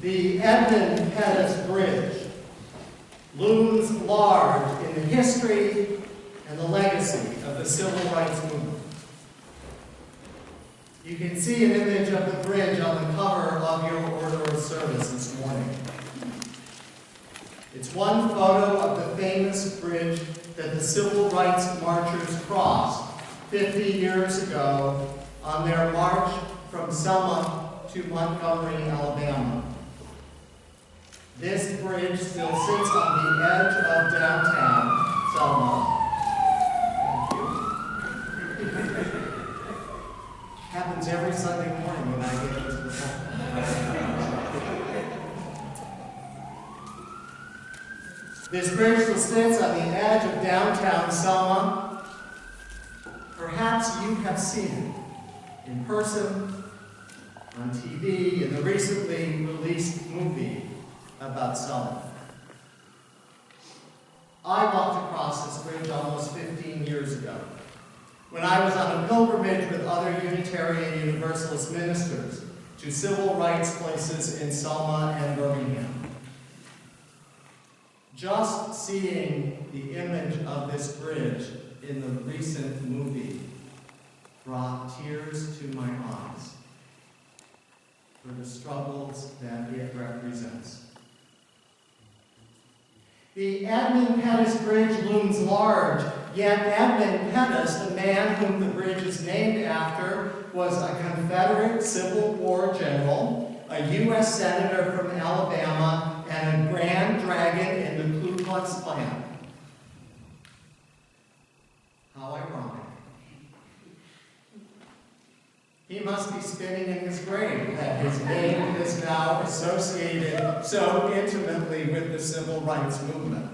The Edmund Pettus Bridge looms large in the history and the legacy of the civil rights movement. You can see an image of the bridge on the cover of your order of service this morning. It's one photo of the famous bridge that the civil rights marchers crossed 50 years ago on their march from Selma to Montgomery, Alabama. This bridge still sits on the edge of downtown Selma. Thank you. Happens every Sunday morning when I get into the This bridge still sits on the edge of downtown Selma. Perhaps you have seen it in person, on TV, in the recently released movie about Selma. I walked across this bridge almost 15 years ago when I was on a pilgrimage with other Unitarian Universalist ministers to civil rights places in Selma and Birmingham. Just seeing the image of this bridge in the recent movie brought tears to my eyes for the struggles that it represents. The Edmund Pettus Bridge looms large, yet Edmund Pettus, the man whom the bridge is named after, was a Confederate Civil War general, a U.S. Senator from Alabama, and a Grand Dragon in the Ku Klux Klan. How ironic. He must be spinning in his grave that his name is now associated so intimately with the civil rights movement.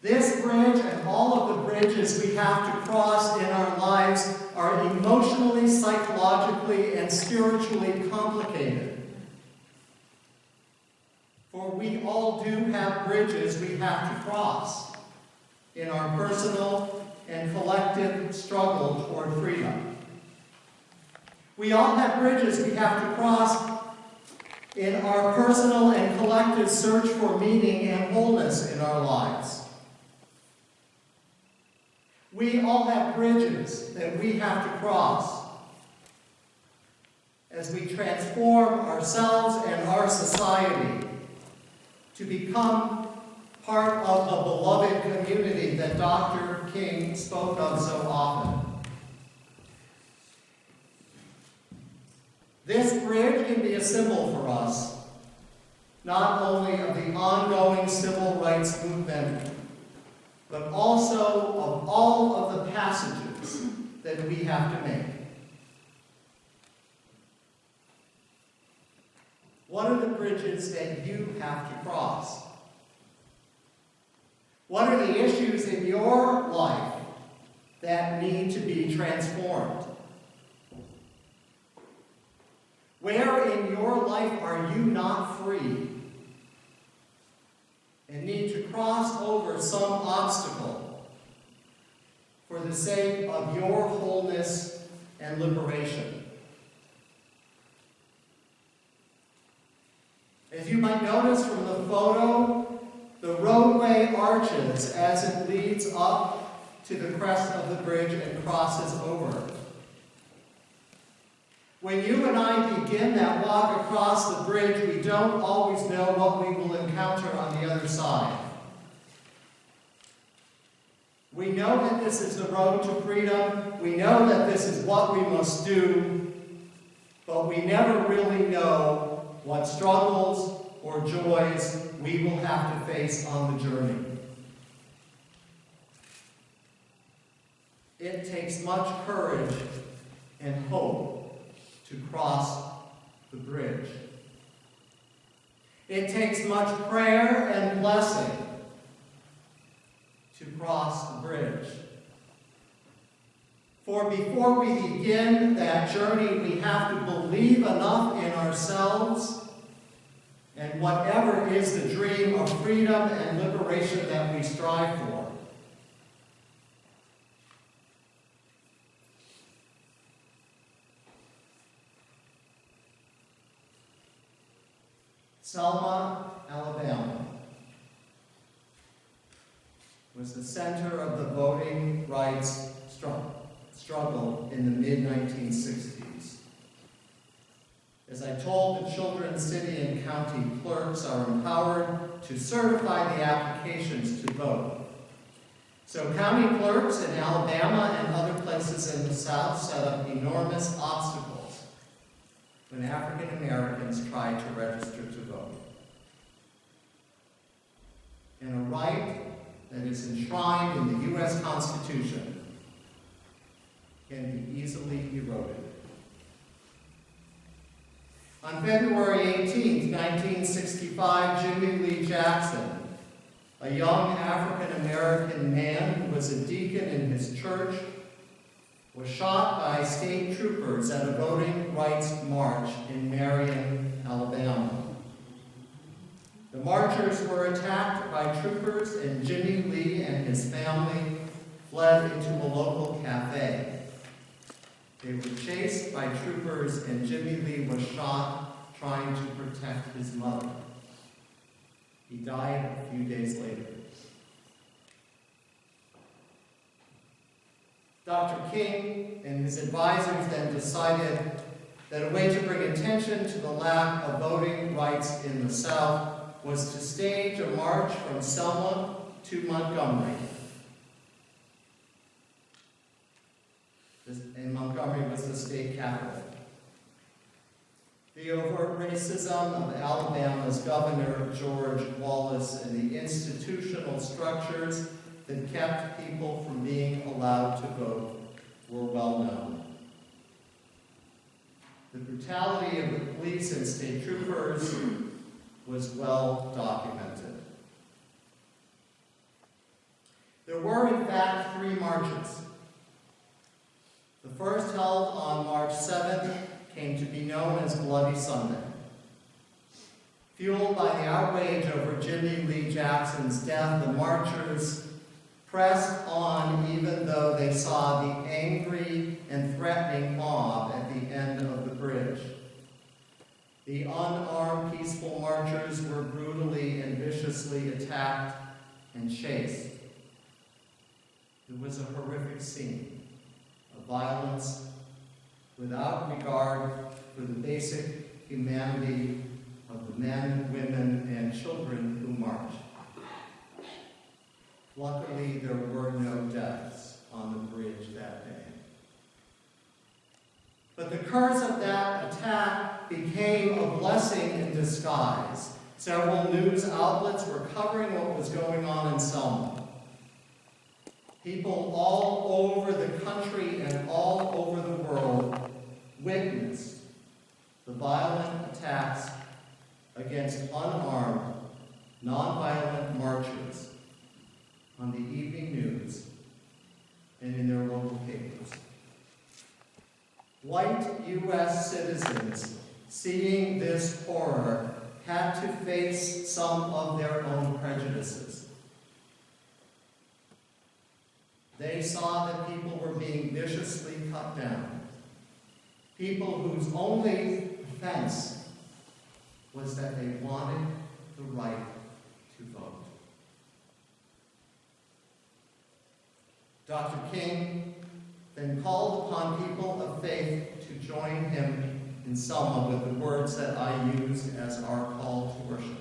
This bridge and all of the bridges we have to cross in our lives are emotionally, psychologically, and spiritually complicated. For we all do have bridges we have to cross in our personal and collective struggle toward freedom. We all have bridges we have to cross in our personal and collective search for meaning and wholeness in our lives. We all have bridges that we have to cross as we transform ourselves and our society to become part of the beloved community that Dr. King spoke of so often. This bridge can be a symbol for us, not only of the ongoing civil rights movement, but also of all of the passages that we have to make. What are the bridges that you have to cross? What are the issues in your life that need to be transformed? Where in your life are you not free and need to cross over some obstacle for the sake of your wholeness and liberation? As you might notice from the photo, the roadway arches as it leads up to the crest of the bridge and crosses over. When you and I begin that walk across the bridge, we don't always know what we will encounter on the other side. We know that this is the road to freedom. We know that this is what we must do, but we never really know what struggles or joys we will have to face on the journey. It takes much courage and hope to cross the bridge. It takes much prayer and blessing to cross the bridge. For before we begin that journey, we have to believe enough in ourselves and whatever is the dream of freedom and liberation that we strive for. Selma, Alabama, was the center of the voting rights struggle in the mid-1960s. As I told the children, city and county clerks are empowered to certify the applications to vote. So county clerks in Alabama and other places in the South set up enormous obstacles when African Americans tried to register to vote. And a right that is enshrined in the U.S. Constitution can be easily eroded. On February 18, 1965, Jimmy Lee Jackson, a young African-American man who was a deacon in his church, was shot by state troopers at a voting rights march in Marion, Alabama. The marchers were attacked by troopers, and Jimmy Lee and his family fled into a local cafe. They were chased by troopers, and Jimmy Lee was shot trying to protect his mother. He died a few days later. Dr. King and his advisors then decided that a way to bring attention to the lack of voting rights in the South was to stage a march from Selma to Montgomery. And Montgomery was the state capital. The overt racism of Alabama's Governor George Wallace and the institutional structures that kept people from being allowed to vote were well known. The brutality of the police and state troopers was well documented. There were, in fact, 3 marches. The first, held on March 7th, came to be known as Bloody Sunday. Fueled by the outrage over Jimmy Lee Jackson's death, the marchers pressed on even though they saw the angry and threatening mob at the end of the bridge. The unarmed, peaceful marchers were brutally and viciously attacked and chased. It was a horrific scene of violence without regard for the basic humanity of the men, women, and children who marched. Luckily, there were no deaths on the bridge that day. But the curse of that attack became a blessing in disguise. Several news outlets were covering what was going on in Selma. People all over the country and all over the world witnessed the violent attacks against unarmed, nonviolent marchers on the evening news and in their local papers. White U.S. citizens, seeing this horror, had to face some of their own prejudices. They saw that people were being viciously cut down. People whose only offense was that they wanted the right to vote. Dr. King then called upon people of faith to join him in Selma with the words that I used as our call to worship.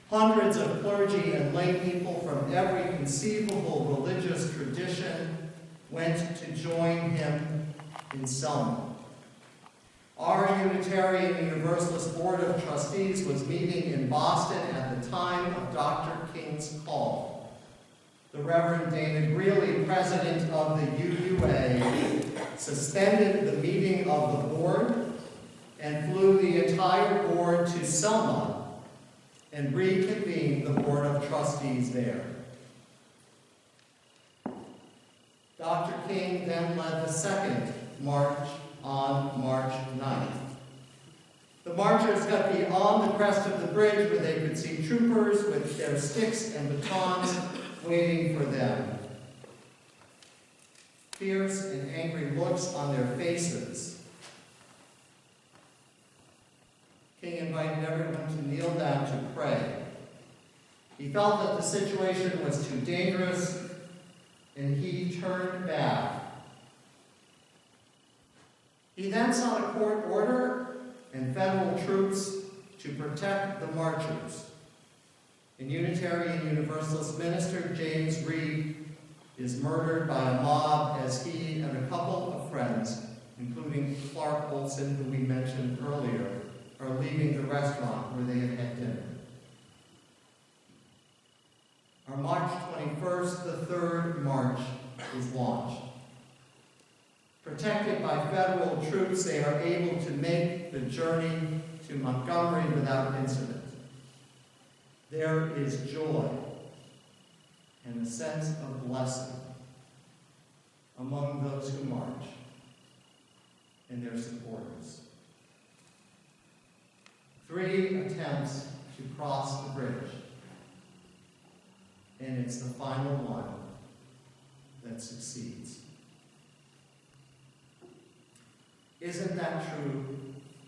Hundreds of clergy and lay people from every conceivable religious tradition went to join him in Selma. Our Unitarian Universalist Board of Trustees was meeting in Boston at the time of Dr. King's call. The Reverend Dana Greeley, president of the UUA, suspended the meeting of the board and flew the entire board to Selma and reconvened the Board of Trustees there. Dr. King then led the second march on March 9th. The marchers got beyond the crest of the bridge where they could see troopers with their sticks and batons waiting for them. Fierce and angry looks on their faces. King invited everyone to kneel down He felt that the situation was too dangerous, and he turned back. He then sought a court order and federal troops to protect the marchers. And Unitarian Universalist minister James Reed is murdered by a mob as he and a couple of friends, including Clark Olson, who we mentioned earlier, are leaving the restaurant where they had had dinner. On March 21st, the third march is launched. Protected by federal troops, they are able to make the journey to Montgomery without incident. There is joy and a sense of blessing among those who march and their supporters. 3 attempts to cross the bridge, and it's the final one that succeeds. Isn't that true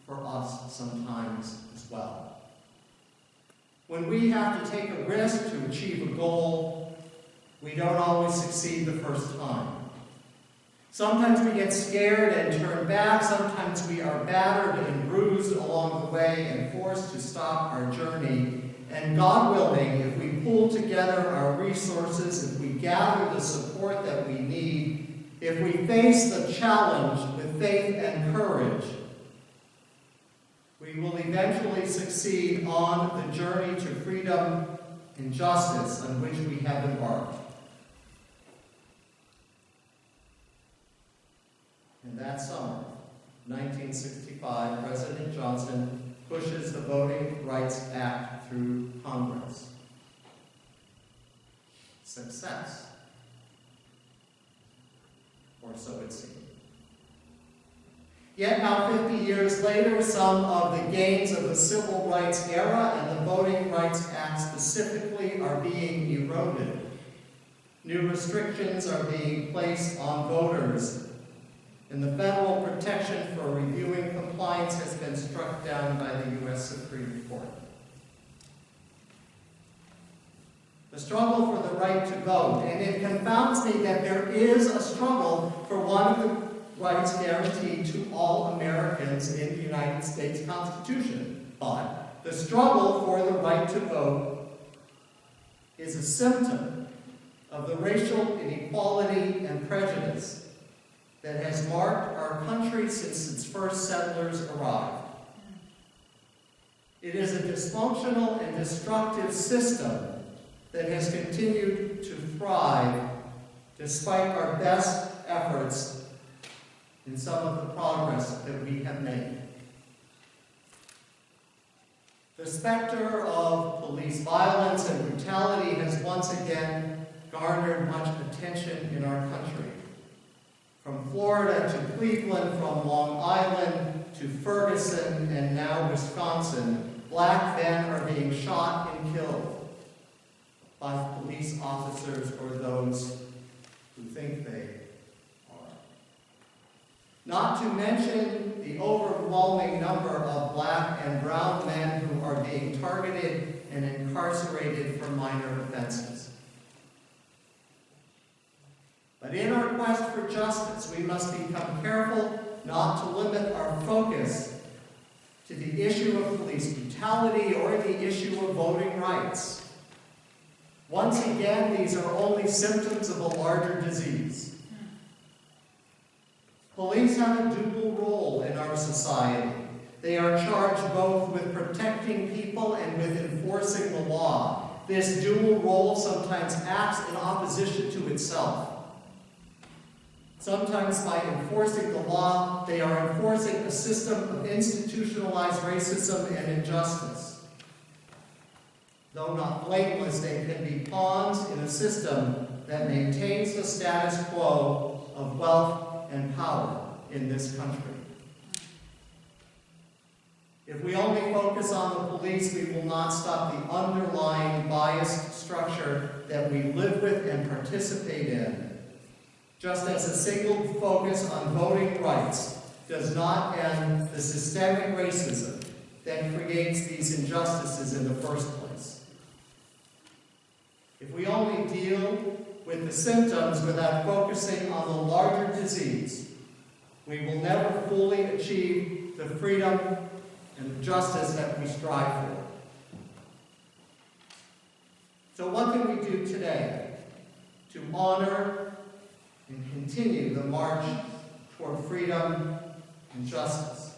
for us sometimes as well? When we have to take a risk to achieve a goal, we don't always succeed the first time. Sometimes we get scared and turn back. Sometimes we are battered and bruised along the way and forced to stop our journey. And God willing, if we pull together our resources, if we gather the support that we need, if we face the challenge with faith and courage, we will eventually succeed on the journey to freedom and justice on which we have embarked. And that summer, 1965, President Johnson pushes the Voting Rights Act through Congress. Success. Or so it seemed. Yet now, 50 years later, some of the gains of the Civil Rights era and the Voting Rights Act specifically are being eroded. New restrictions are being placed on voters, and the federal protection for reviewing compliance has been struck down by the U.S. Supreme Court. The struggle for the right to vote, and it confounds me that there is a struggle for one of the rights guaranteed to all Americans in the United States Constitution. But the struggle for the right to vote is a symptom of the racial inequality and prejudice that has marked our country since its first settlers arrived. It is a dysfunctional and destructive system that has continued to thrive despite our best efforts in some of the progress that we have made. The specter of police violence and brutality has once again garnered much attention in our country. From Florida to Cleveland, from Long Island to Ferguson, and now Wisconsin, black men are being shot and killed by police officers or those who think they are. Not to mention the overwhelming number of black and brown men who are being targeted and incarcerated for minor offenses. But in our quest for justice, we must become careful not to limit our focus to the issue of police brutality or the issue of voting rights. Once again, these are only symptoms of a larger disease. Police have a dual role in our society. They are charged both with protecting people and with enforcing the law. This dual role sometimes acts in opposition to itself. Sometimes by enforcing the law, they are enforcing a system of institutionalized racism and injustice. Though not blameless, they can be pawns in a system that maintains the status quo of wealth and power in this country. If we only focus on the police, we will not stop the underlying biased structure that we live with and participate in. Just as a single focus on voting rights does not end the systemic racism that creates these injustices in the first place. If we only deal with the symptoms without focusing on the larger disease, we will never fully achieve the freedom and the justice that we strive for. So what can we do today to honor and continue the march toward freedom and justice?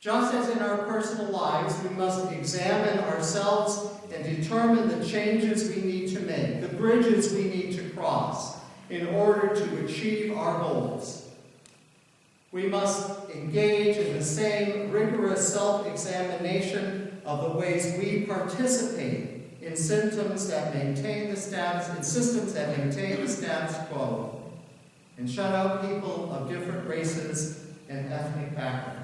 Just as in our personal lives, we must examine ourselves and determine the changes we need to make, the bridges we need to cross in order to achieve our goals. We must engage in the same rigorous self-examination of the ways we participate in systems that maintain the status quo and shut out people of different races and ethnic backgrounds.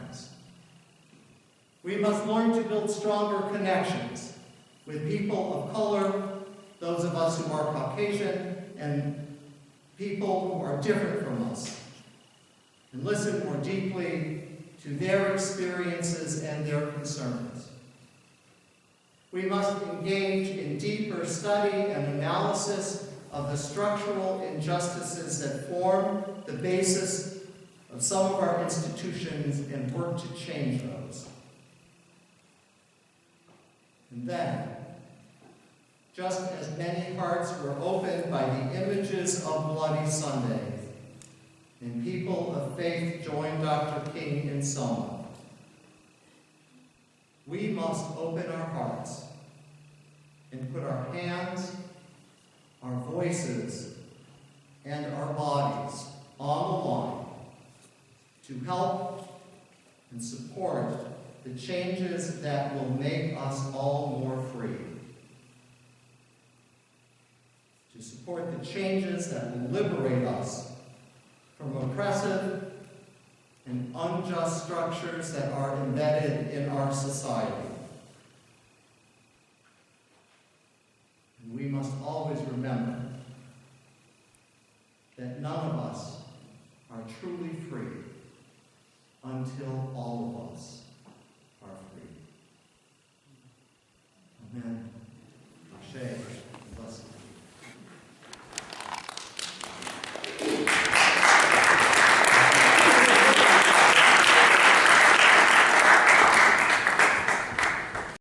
We must learn to build stronger connections with people of color, those of us who are Caucasian, and people who are different from us, and listen more deeply to their experiences and their concerns. We must engage in deeper study and analysis of the structural injustices that form the basis of some of our institutions and work to change those. And then, just as many hearts were opened by the images of Bloody Sunday, and people of faith joined Dr. King in Selma, we must open our hearts and put our hands, our voices, and our bodies on the line to help and support the changes that will make us all more free. To support the changes that will liberate us from oppressive and unjust structures that are embedded in our society.